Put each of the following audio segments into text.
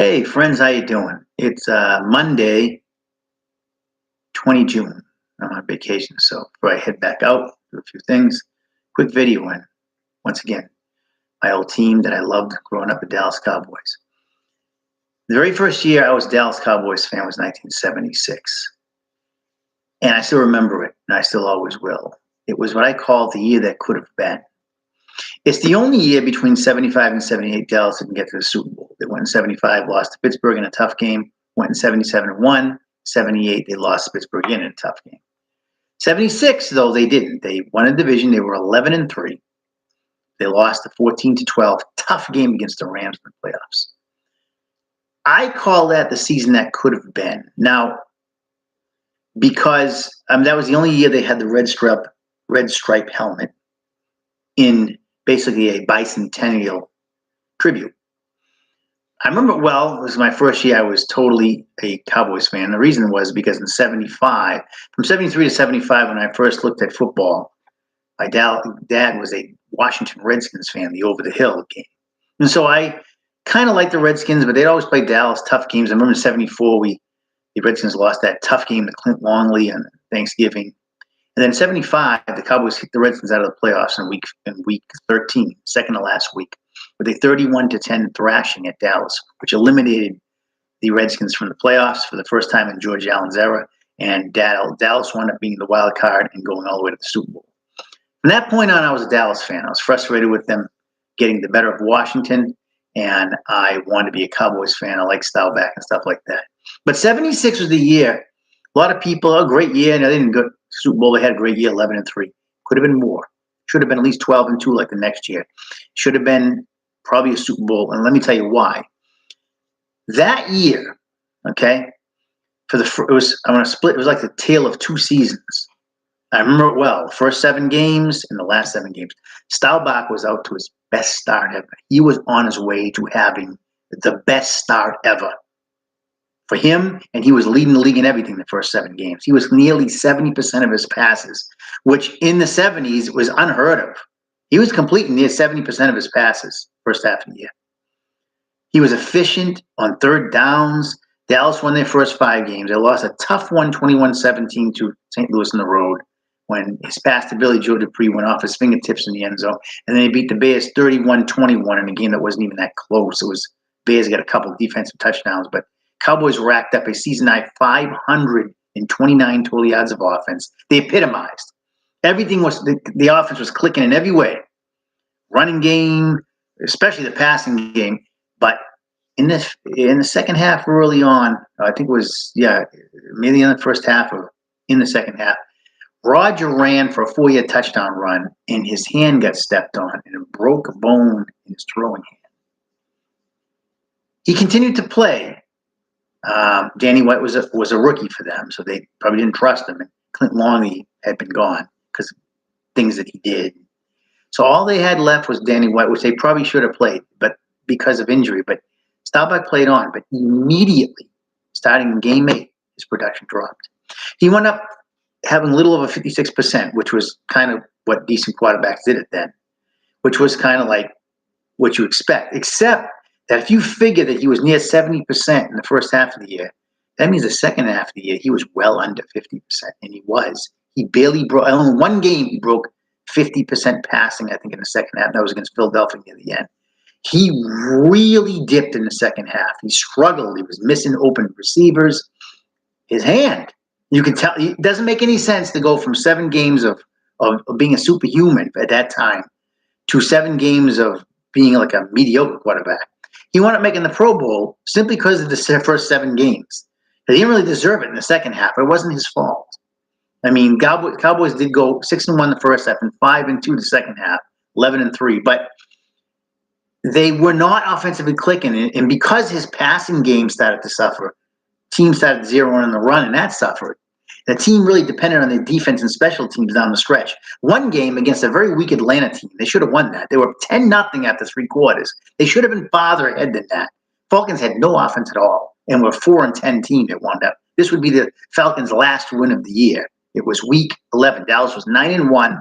Hey friends, how you doing? It's Monday, 20 June. I'm on vacation, so before I head back out, do a few things. Quick video in. Once again, my old team that I loved growing up, the Dallas Cowboys. The very first year I was a Dallas Cowboys fan was 1976, and I still remember it, and I still always will. It was what I call the year that could have been. It's the only year between 75 and 78 Dallas didn't get to the Super Bowl. They went in 75, lost to Pittsburgh in a tough game, went in 77 and won. 78, they lost to Pittsburgh again in a tough game. 76, though, they didn't. They won a division. They were 11 and 3. They lost a 14-12 tough game against the Rams in the playoffs. I call that the season that could have been. Now, because that was the only year they had the red stripe helmet in basically a bicentennial tribute. I remember it well. It was my first year I was totally a Cowboys fan. The reason was because in 75, from 73 to 75, when I first looked at football, my dad was a Washington Redskins fan, the over the hill game. And so I kind of liked the Redskins, but they'd always play Dallas tough games. I remember in 74, the Redskins lost that tough game to Clint Longley on Thanksgiving. And then in 75, the Cowboys kicked the Redskins out of the playoffs in week 13, second to last week, with a 31-10 thrashing at Dallas, which eliminated the Redskins from the playoffs for the first time in George Allen's era. And Dallas wound up being the wild card and going all the way to the Super Bowl. From that point on, I was a Dallas fan. I was frustrated with them getting the better of Washington, and I wanted to be a Cowboys fan. I like Staubach and stuff like that. But 76 was the year. A lot of people, a great year, and they didn't go Super Bowl. They had a great year, 11 and 3. Could have been more. Should have been at least 12 and 2 like the next year. Should have been probably a Super Bowl, and let me tell you why. That year, okay, I'm going to split. It was like the tale of two seasons. I remember it well. First 7 games and the last 7 games. Staubach was out to his best start ever. He was on his way to having the best start ever for him, and he was leading the league in everything the first 7 games. He was nearly 70% of his passes, which in the 70s was unheard of. He was completing near 70% of his passes first half of the year. He was efficient on third downs. Dallas won their first 5 games. They lost a tough one, 21-17 to St. Louis on the road when his pass to Billy Joe Dupree went off his fingertips in the end zone. And then they beat the Bears 31-21 in a game that wasn't even that close. It was Bears got a couple of defensive touchdowns, but Cowboys racked up a season-high 529 total yards of offense. They epitomized. Everything was the offense was clicking in every way. Running game, especially the passing game. But in the second half, early on, I think it was maybe in the first half or in the second half, Roger ran for a 4-yard touchdown run, and his hand got stepped on, and it broke a bone in his throwing hand. He continued to play. Danny White was a rookie for them, so they probably didn't trust him. And Clint Longley had been gone because of things that he did. So all they had left was Danny White, which they probably should have played, but because of injury. But Staubach played on, but immediately, starting in game 8, his production dropped. He went up having a little over 56%, which was kind of what decent quarterbacks did it then, which was kind of like what you expect, except that if you figure that he was near 70% in the first half of the year, that means the second half of the year, he was well under 50%, and he was. He barely broke, only one game he broke 50% passing, I think, in the second half. That was against Philadelphia near the end. He really dipped in the second half. He struggled. He was missing open receivers. His hand, you can tell, it doesn't make any sense to go from 7 games of being a superhuman at that time to 7 games of being like a mediocre quarterback. He wound up making the Pro Bowl simply because of the first 7 games. He didn't really deserve it in the second half. It wasn't his fault. I mean, Cowboys did go 6-1 the first half and 5-2 the second half, 11-3. But they were not offensively clicking. And because his passing game started to suffer, teams started zeroing in the run, and that suffered. The team really depended on their defense and special teams down the stretch. One game against a very weak Atlanta team, they should have won that. They were 10-0 after 3 quarters. They should have been farther ahead than that. Falcons had no offense at all and were 4-10 team that wound up. This would be the Falcons' last win of the year. It was week 11. Dallas was 9-1,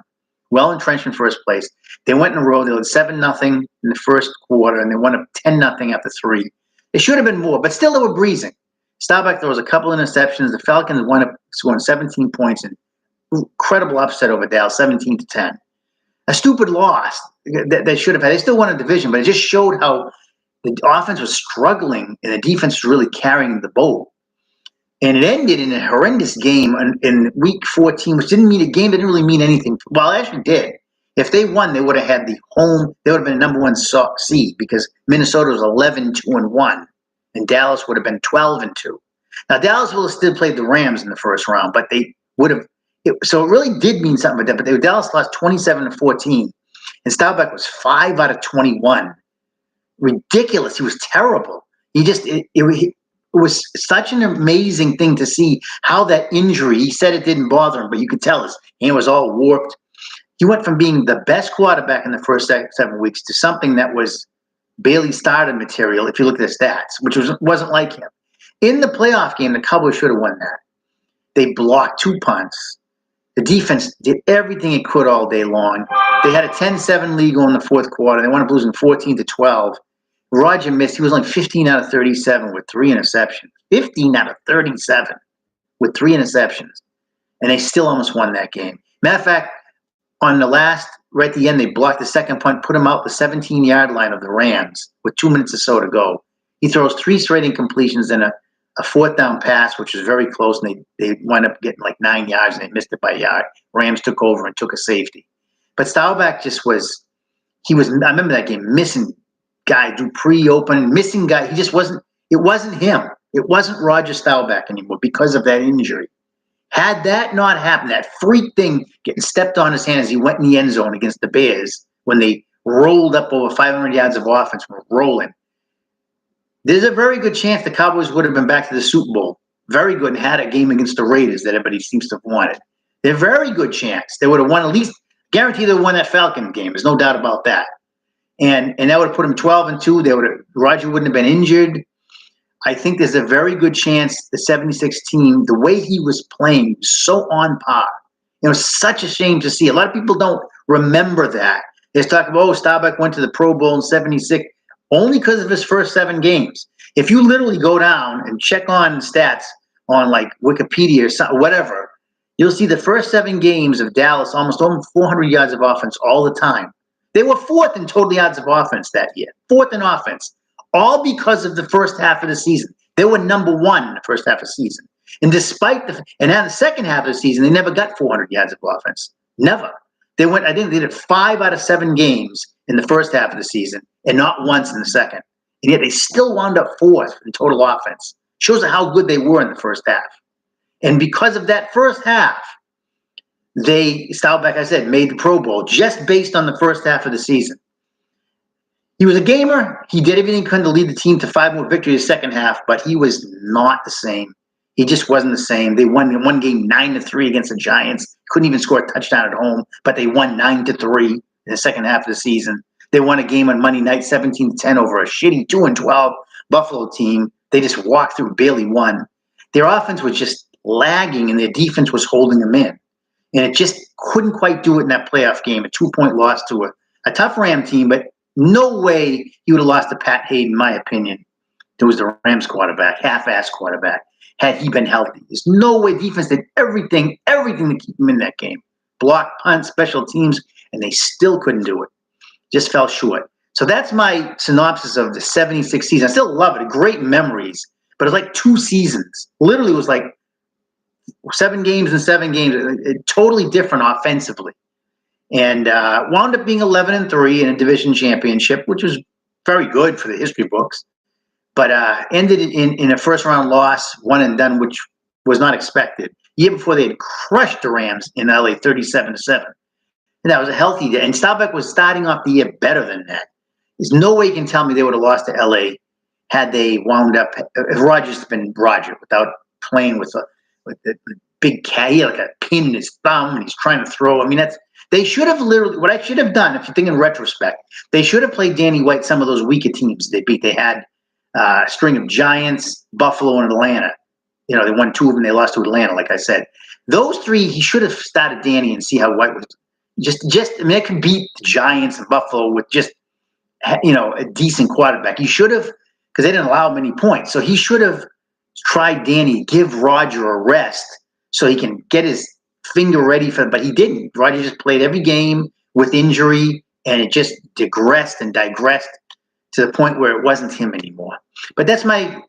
well entrenched in first place. They went in a row. They led 7-0 in the first quarter, and they won up 10-0 after 3. It should have been more, but still they were breezing. Staubach throws a couple interceptions. The Falcons wound up scoring 17 points and incredible upset over Dallas, 17-10. A stupid loss that they should have had. They still won a division, but it just showed how the offense was struggling and the defense was really carrying the boat. And it ended in a horrendous game in week 14, which didn't mean a game that didn't really mean anything. Well, it actually did. If they won, they would have had they would have been the number one seed because Minnesota was 11-2-1, and Dallas would have been 12-2. Now, Dallas would have still played the Rams in the first round, but they would have. So it really did mean something with that. But Dallas lost 27-14, and Staubach was 5 out of 21. Ridiculous. He was terrible. It was such an amazing thing to see how that injury. He said it didn't bother him, but you could tell his hand was all warped. He went from being the best quarterback in the first 7 weeks to something that was barely started material, if you look at the stats, which wasn't like him. In the playoff game, the Cowboys should have won that. They blocked 2 punts. The defense did everything it could all day long. They had a 10-7 lead going in the fourth quarter. They wound up losing 14-12. Roger missed. He was like 15 out of 37 with 3 interceptions. 15 out of 37 with 3 interceptions. And they still almost won that game. Matter of fact, on the last, right at the end, they blocked the second punt, put him out the 17-yard line of the Rams with 2 minutes or so to go. He throws 3 straight incompletions and a fourth down pass, which was very close, and they wound up getting like 9 yards, and they missed it by a yard. Rams took over and took a safety. But Staubach I remember that game, missing guy, Dupree open, missing guy. He just wasn't, it wasn't him. It wasn't Roger Staubach anymore because of that injury. Had that not happened, that freak thing getting stepped on his hand as he went in the end zone against the Bears when they rolled up over 500 yards of offense, were rolling, there's a very good chance the Cowboys would have been back to the Super Bowl. Very good, and had a game against the Raiders that everybody seems to have wanted. There's a very good chance they would have won, at least guaranteed they would have won that Falcon game. There's no doubt about that. And that would have put them 12-2. Roger wouldn't have been injured. I think there's a very good chance the 76 team, the way he was playing, so on par. It was such a shame to see. A lot of people don't remember that. They talk about, Staubach went to the Pro Bowl in 76 only because of his first 7 games. If you literally go down and check on stats on like Wikipedia or something, whatever, you'll see the first 7 games of Dallas, almost 400 yards of offense all the time. They were 4th in total yards of offense that year, 4th in offense, all because of the first half of the season. They were number 1 in the first half of the season. And despite and now the second half of the season, they never got 400 yards of offense. Never. They did 5 out of 7 games in the first half of the season and not once in the second. And yet they still wound up 4th in total offense. Shows how good they were in the first half. And because of that first half, Staubach, I said, made the Pro Bowl just based on the first half of the season. He was a gamer. He did everything he could to lead the team to 5 more victories the second half, but he was not the same. He just wasn't the same. They won one game 9-3 against the Giants. Couldn't even score a touchdown at home, but they won 9-3 in the second half of the season. They won a game on Monday night 17-10 over a shitty 2-12 Buffalo team. They just walked through, barely won. Their offense was just lagging, and their defense was holding them in. And it just couldn't quite do it in that playoff game, a 2-point loss to a tough Ram team, but no way he would have lost to Pat Hayden, in my opinion. It was the Rams quarterback, half-ass quarterback, had he been healthy. There's no way. Defense did everything to keep him in that game. Block, punt, special teams, and they still couldn't do it. Just fell short. So that's my synopsis of the 76 season. I still love it. Great memories, but it's like 2 seasons. Literally, it was like 7 games and 7 games. Totally different offensively. And wound up being 11-3 in a division championship, which was very good for the history books. But ended in a first-round loss, one and done, which was not expected. The year before, they had crushed the Rams in LA 37-7. And that was a healthy day. And Staubach was starting off the year better than that. There's no way you can tell me they would have lost to LA had they wound up, if Rodgers had been Roger, without playing with the big cat. He had like a pin in his thumb, and he's trying to throw. I mean, they should have literally, what I should have done, if you think in retrospect, they should have played Danny White some of those weaker teams they beat. They had a string of Giants, Buffalo, and Atlanta. They won 2 of them. They lost to Atlanta, like I said. Those 3, he should have started Danny and see how White was. They could beat the Giants and Buffalo with just, a decent quarterback. He should have because they didn't allow many points. So he should have tried Danny, give Roger a rest so he can get his finger ready for it, but he didn't. Roger just played every game with injury, and it just digressed and digressed to the point where it wasn't him anymore. But that's my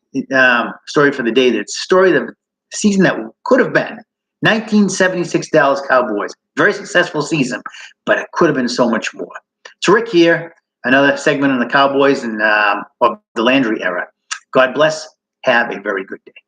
story for the day. That's the story of the season that could have been 1976 Dallas Cowboys. Very successful season, but it could have been so much more. It's Rick here, another segment on the Cowboys and of the Landry era. God bless. Have a very good day.